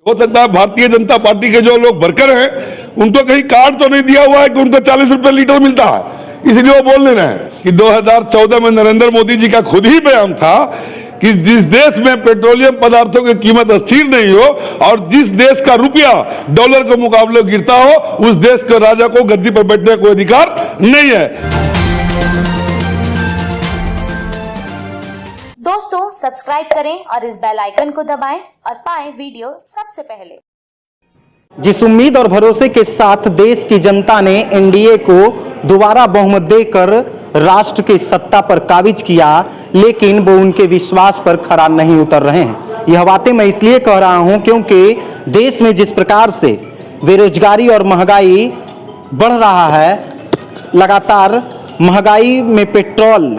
हो सकता है भारतीय जनता पार्टी के जो लोग वर्कर हैं उनको कहीं कार्ड तो नहीं दिया हुआ है कि उनको 40 रुपए लीटर मिलता है, इसलिए वो बोल रहे हैं कि 2014 में नरेंद्र मोदी जी का खुद ही बयान था कि जिस देश में पेट्रोलियम पदार्थों की कीमत स्थिर नहीं हो और जिस देश का रुपया डॉलर के मुकाबले गिरता हो, उस देश के राजा को गद्दी पर बैठने का कोई अधिकार नहीं है। दोस्तों सब्सक्राइब करें और इस बेल आइकन को दबाएं और पाएं वीडियो सबसे पहले। जिस उम्मीद और भरोसे के साथ देश की जनता ने एनडीए को दोबारा बहुमत देकर राष्ट्र की सत्ता पर काबिज किया, लेकिन वो उनके विश्वास पर खरा नहीं उतर रहे हैं। यह बातें मैं इसलिए कह रहा हूं क्योंकि देश में जिस प्रकार से बेरोजगारी और महंगाई बढ़ रहा है, लगातार महंगाई में पेट्रोल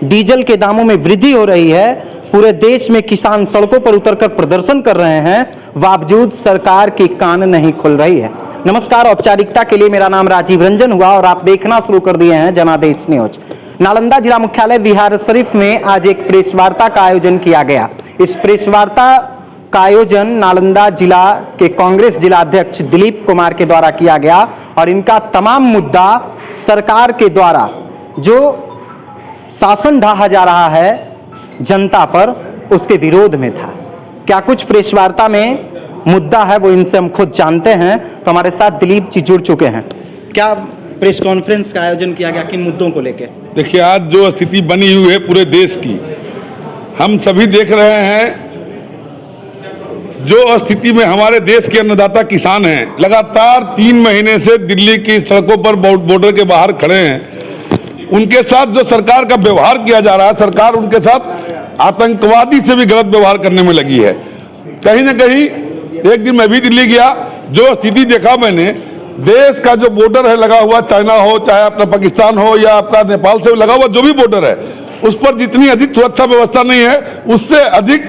डीजल के दामों में वृद्धि हो रही है, पूरे देश में किसान सड़कों पर उतरकर प्रदर्शन कर रहे हैं, बावजूद सरकार की कान नहीं खुल रही है। नमस्कार, औपचारिकता के लिए मेरा नाम राजीव रंजन हुआ और आप देखना शुरू कर दिए हैं जनादेश न्यूज। नालंदा जिला मुख्यालय बिहार शरीफ में आज एक प्रेस वार्ता का आयोजन किया गया। इस प्रेस वार्ता का आयोजन नालंदा जिला के कांग्रेस जिला अध्यक्ष दिलीप कुमार के द्वारा किया गया और इनका तमाम मुद्दा सरकार के द्वारा जो शासन ढाहा जा रहा है जनता पर, उसके विरोध में था। क्या कुछ प्रेस वार्ता में मुद्दा है वो इनसे हम खुद जानते हैं। तो हमारे साथ दिलीप जी जुड़ चुके हैं। क्या प्रेस कॉन्फ्रेंस का आयोजन किया गया, किन मुद्दों को लेकर? देखिए, आज जो स्थिति बनी हुई है पूरे देश की, हम सभी देख रहे हैं। जो स्थिति में हमारे देश के अन्नदाता किसान हैं, लगातार 3 महीने से दिल्ली की सड़कों पर बॉर्डर के बाहर खड़े हैं। उनके साथ जो सरकार का व्यवहार किया जा रहा है, सरकार उनके साथ आतंकवादी से भी गलत व्यवहार करने में लगी है। कहीं ना कहीं एक दिन मैं भी दिल्ली गया, जो स्थिति देखा मैंने, देश का जो बॉर्डर है लगा हुआ, चाइना हो चाहे अपना पाकिस्तान हो या आपका नेपाल से लगा हुआ जो भी बॉर्डर है, उस पर जितनी अधिक सुरक्षा व्यवस्था नहीं है, उससे अधिक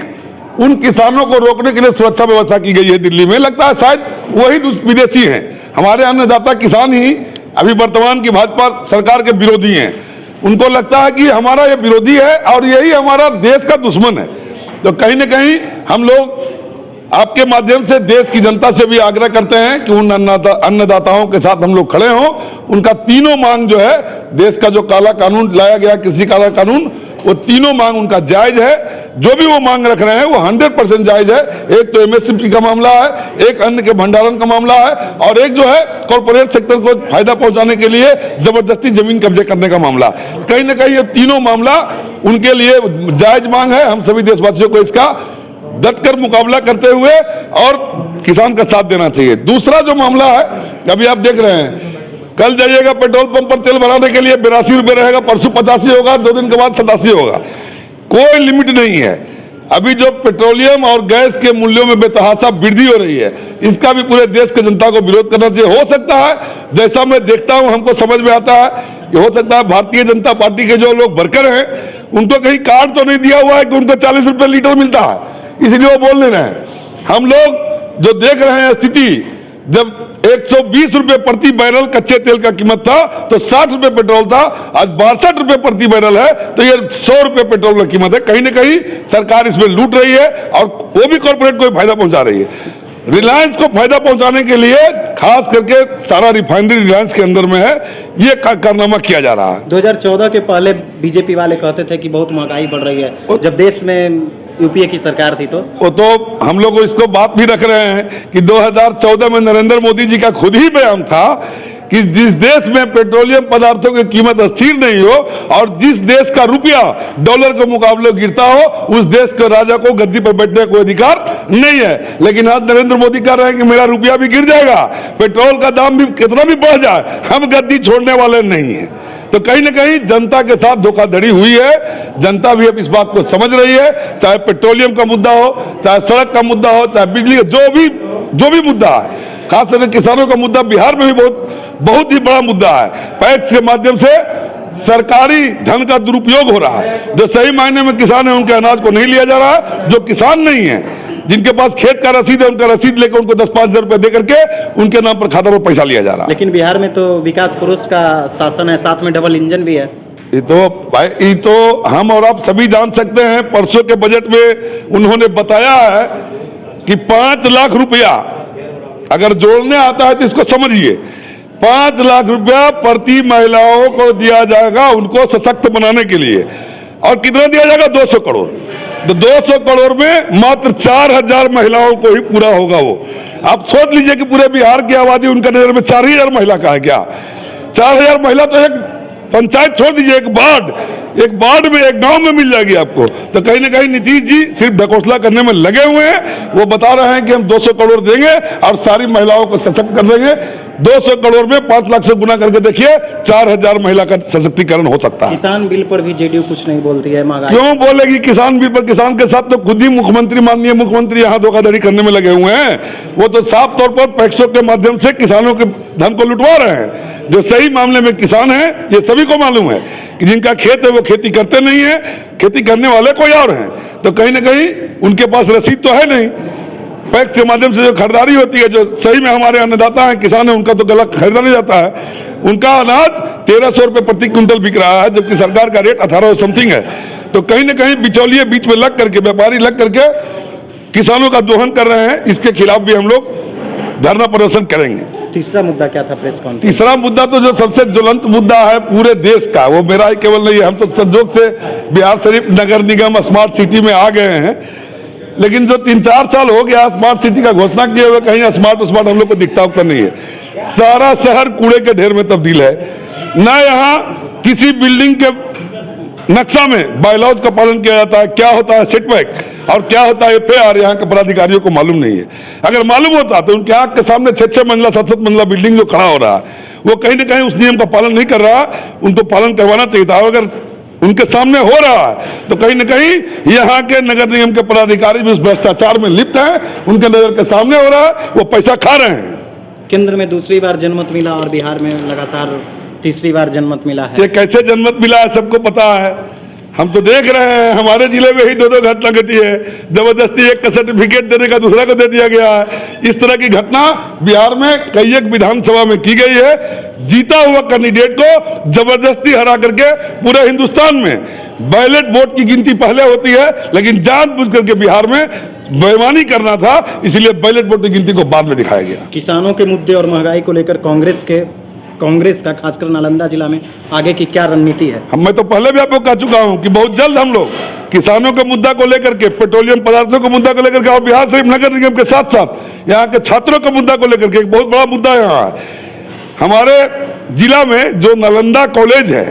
उन किसानों को रोकने के लिए सुरक्षा व्यवस्था की गई है दिल्ली में। लगता है शायद वही विदेशी हैं। हमारे अन्नदाता किसान ही अभी वर्तमान की भाजपा सरकार के विरोधी हैं। उनको लगता है कि हमारा ये विरोधी है और यही हमारा देश का दुश्मन है। तो कहीं ना कहीं हम लोग आपके माध्यम से देश की जनता से भी आग्रह करते हैं कि उन अन्नदाताओं के साथ हम लोग खड़े हों। उनका तीनों मांग जो है, देश का जो काला कानून लाया गया, कृषि काला कानून, वो तीनों मांग उनका जायज है। जो भी वो मांग रख रहे हैं वो 100% जायज है। एक तो एमएसपी का मामला है, एक अन्न के भंडारण का मामला है और एक जो है कॉर्पोरेट सेक्टर को फायदा पहुंचाने के लिए जबरदस्ती जमीन कब्जे करने का मामला। कहीं ना कहीं ये तीनों मामला उनके लिए जायज मांग है। हम सभी देशवासियों को इसका डटकर मुकाबला करते हुए और किसान का साथ देना चाहिए। दूसरा जो मामला है, अभी आप देख रहे हैं, कल जाइएगा पेट्रोल पंप पर तेल भराने के लिए 82 रुपये रहेगा, परसों 85 होगा, 2 दिन के बाद 87 होगा। कोई लिमिट नहीं है। अभी जो पेट्रोलियम और गैस के मूल्यों में बेतहाशा वृद्धि हो रही है, इसका भी पूरे देश की जनता को विरोध करना चाहिए। हो सकता है, जैसा मैं देखता हूं, हमको समझ में आता है कि हो सकता है भारतीय जनता पार्टी के जो लोग वर्कर हैं उनको कहीं कार्ड तो नहीं दिया हुआ है कि उनको 40 रुपये लीटर मिलता है, इसलिए वो बोल रहे हैं। हम लोग जो देख रहे हैं स्थिति, जब 120 रुपए प्रति बैरल कच्चे तेल का कीमत था तो 60 रुपए पेट्रोल था, आज 62 रुपए प्रति बैरल है, तो ये 100 रुपए पेट्रोल की कीमत है। कहीं ना कहीं सरकार इसमें लूट रही है और वो भी कॉर्पोरेट को फायदा पहुंचा रही है। रिलायंस को फायदा पहुंचाने के लिए खास करके सारा रिफाइनरी रिलायंस के अंदर में है, ये कारनामा किया जा रहा है। 2014 के पहले बीजेपी वाले कहते थे कि बहुत महंगाई बढ़ रही है, जब देश में यूपीए की सरकार थी। तो वो तो हम लोग इसको बात भी रख रहे हैं कि 2014 में नरेंद्र मोदी जी का खुद ही बयान था कि जिस देश में पेट्रोलियम पदार्थों की कीमत स्थिर नहीं हो और जिस देश का रुपया डॉलर के मुकाबले गिरता हो, उस देश के राजा को गद्दी पर बैठने का कोई अधिकार नहीं है। लेकिन आज नरेंद्र मोदी कह रहे हैं कि मेरा रुपया भी गिर जाएगा, पेट्रोल का दाम भी कितना भी बढ़ जाए, हम गद्दी छोड़ने वाले नहीं है। तो कहीं ना कहीं जनता के साथ धोखाधड़ी हुई है। जनता भी अब इस बात को समझ रही है। चाहे पेट्रोलियम का मुद्दा हो, चाहे सड़क का मुद्दा हो, चाहे बिजली का जो भी मुद्दा है, खासकर किसानों का मुद्दा बिहार में भी बहुत ही बड़ा मुद्दा है। पैक्स के माध्यम से सरकारी धन का दुरुपयोग हो रहा है। जो सही मायने में किसान है उनके अनाज को नहीं लिया जा रहा है। जो किसान नहीं है, जिनके पास खेत का रसीद है, उनका रसीद लेकर उनको 10-5 हजार रुपए दे करके उनके नाम पर खाता पर पैसा लिया जा रहा है। लेकिन बिहार में तो विकास पुरुष का शासन है, साथ में डबल इंजन भी है। ये तो हम और आप सभी जान सकते हैं। परसों के बजट में उन्होंने बताया है कि 5 लाख रुपया अगर जोड़ने आता है तो इसको समझिए, 5 लाख रुपया प्रति महिलाओं को दिया जाएगा उनको सशक्त बनाने के लिए। और कितना दिया जाएगा? 200 करोड़। तो 200 करोड़ में मात्र 4000 महिलाओं को ही पूरा होगा वो। आप सोच लीजिए कि पूरे बिहार की आबादी उनका नजर में 4000 महिला का है क्या? 4000 महिला तो एक पंचायत छोड़ दीजिए, एक वार्ड में, एक गांव में मिल जाएगी आपको। तो कहीं ना कहीं नीतीश जी सिर्फ ढकोसला करने में लगे हुए हैं। वो बता रहे हैं कि हम 200 करोड़ देंगे और सारी महिलाओं को सशक्त कर देंगे। 200 करोड़ में 5 लाख से गुना करके देखिए, 4000 महिला का सशक्तिकरण हो सकता है। किसान बिल पर भी जेडीयू कुछ नहीं बोलती है, महंगाई क्यों बोलेगी किसान बिल पर? किसान के साथ तो खुद ही मुख्यमंत्री, माननीय मुख्यमंत्री यहाँ धोखाधड़ी करने में लगे हुए हैं। वो तो साफ तौर पर पैक्सों के माध्यम से किसानों के धन को लुटवा रहे हैं। जो सही मामले में किसान है, ये सभी को मालूम है कि जिनका खेत है वो खेती करते नहीं है, खेती करने वाले कोई और हैं। तो कहीं ना कहीं उनके पास रसीद तो है नहीं। पैक्स के माध्यम से जो खरीदारी होती है, जो सही में हमारे अन्नदाता हैं, किसान है, उनका तो गला खरीदा नहीं जाता है। उनका अनाज 1300 रुपये प्रति क्विंटल बिक रहा है, जबकि सरकार का रेट 1800 समथिंग है। तो कहीं ना कहीं बिचौलिए बीच में लग करके, व्यापारी लग करके किसानों का दोहन कर रहे हैं। इसके खिलाफ भी हम लोग धरना प्रदर्शन करेंगे। तीसरा मुद्दा क्या था प्रेस कॉन्फ्रेंस? तीसरा मुद्दा तो जो सबसे ज्वलंत मुद्दा है पूरे देश का, वो मेरा ही केवल नहीं है। हम तो संजोग से बिहार शरीफ नगर निगम स्मार्ट सिटी में आ गए हैं, लेकिन जो 3-4 साल हो गया स्मार्ट सिटी का घोषणा किए हुए, कहीं स्मार्ट हम लोग को दिखता उगता नहीं है। सारा शहर कूड़े के ढेर में तब्दील है। न यहाँ किसी बिल्डिंग के नक्शा में बायलॉज का पालन किया जाता है। क्या होता है सेटबैक और क्या होता है FAR, यहाँ के पदाधिकारियों को मालूम नहीं है। अगर मालूम होता तो उनके आंख के सामने 6-6 मंजिला 7-7 मंजिला बिल्डिंग जो खड़ा हो रहा है, वो कहीं ना कहीं उस नियम का पालन नहीं कर रहा। उनको पालन करवाना चाहिए था। अगर उनके सामने हो रहा है तो कहीं ना कहीं यहाँ के नगर निगम के पदाधिकारी भी उस भ्रष्टाचार में लिप्त हैं। उनके नजर के सामने हो रहा है, वो पैसा खा रहे हैं। केंद्र में दूसरी बार जनमत मिला और बिहार में लगातार तीसरी बार जनमत मिला है। ये कैसे जनमत मिला है सबको पता है। हम तो देख रहे हैं, हमारे जिले में ही 2-2 घटना घटी है। जबरदस्ती एक का सर्टिफिकेट देने का दूसरा को दे दिया गया है। इस तरह की घटना बिहार में कई एक विधानसभा में की गई है। जीता हुआ कैंडिडेट को जबरदस्ती हरा करके पूरे हिंदुस्तान में बैलेट वोट की गिनती पहले होती है, लेकिन जानबूझ करके बिहार में बेईमानी करना था, इसलिए बैलेट वोट की गिनती को बाद में दिखाया गया। किसानों के मुद्दे और महंगाई को लेकर कांग्रेस का खासकर नालंदा जिला में आगे की क्या रणनीति है? मैं तो पहले भी आपको कह चुका हूं कि बहुत जल्द हम लोग किसानों के मुद्दा को लेकर के, पेट्रोलियम पदार्थों के मुद्दा को लेकर के, और बिहार शरीफ नगर निगम के साथ साथ यहाँ के छात्रों के मुद्दा को लेकर के एक बहुत बड़ा मुद्दा यहाँ है। हमारे जिला में जो नालंदा कॉलेज है,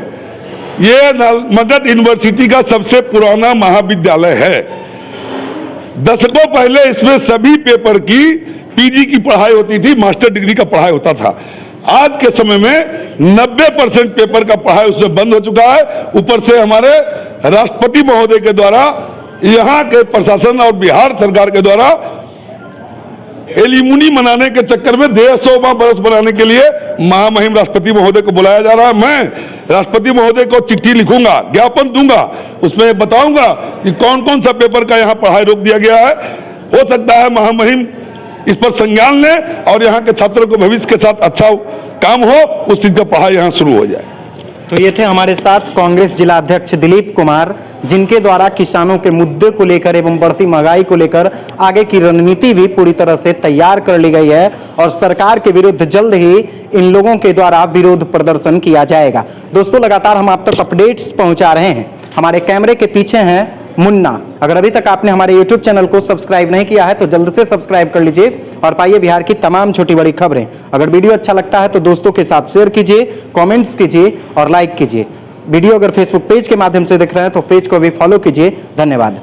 ये मगध यूनिवर्सिटी का सबसे पुराना महाविद्यालय है। दशकों पहले इसमें सभी पेपर की PG की पढ़ाई होती थी, मास्टर डिग्री का पढ़ाई होता था। आज के समय में 90% पेपर का पढ़ाई उसमें बंद हो चुका है। ऊपर से हमारे राष्ट्रपति महोदय के द्वारा, यहाँ के प्रशासन और बिहार सरकार के द्वारा एलिमुनी मनाने के चक्कर में 150वां बरस बनाने के लिए महामहिम राष्ट्रपति महोदय को बुलाया जा रहा है। मैं राष्ट्रपति महोदय को चिट्ठी लिखूंगा, ज्ञापन दूंगा, उसमें बताऊंगा कि कौन कौन सा पेपर का यहाँ पढ़ाई रोक दिया गया है। हो सकता है महामहिम इस पर संज्ञान लें और यहाँ के छात्रों को भविष्य के साथ अच्छा काम हो, उस चीज का पढ़ाई यहाँ शुरू हो जाए। तो ये थे हमारे साथ कांग्रेस जिला अध्यक्ष दिलीप कुमार, जिनके द्वारा किसानों के मुद्दे को लेकर एवं बढ़ती महंगाई को लेकर आगे की रणनीति भी पूरी तरह से तैयार कर ली गई है और सरकार के विरुद्ध जल्द ही इन लोगों के द्वारा विरोध प्रदर्शन किया जाएगा। दोस्तों, लगातार हम आप तक अपडेट्स पहुंचा रहे हैं। हमारे कैमरे के पीछे हैं मुन्ना। अगर अभी तक आपने हमारे YouTube चैनल को सब्सक्राइब नहीं किया है तो जल्द से सब्सक्राइब कर लीजिए और पाइए बिहार की तमाम छोटी बड़ी खबरें। अगर वीडियो अच्छा लगता है तो दोस्तों के साथ शेयर कीजिए, कमेंट्स कीजिए और लाइक कीजिए। वीडियो अगर फेसबुक पेज के माध्यम से देख रहे हैं तो पेज को भी फॉलो कीजिए। धन्यवाद।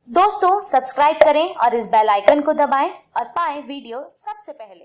दोस्तों, सब्सक्राइब करें और इस बेल आइकन को दबाएं और पाएं वीडियो सबसे पहले।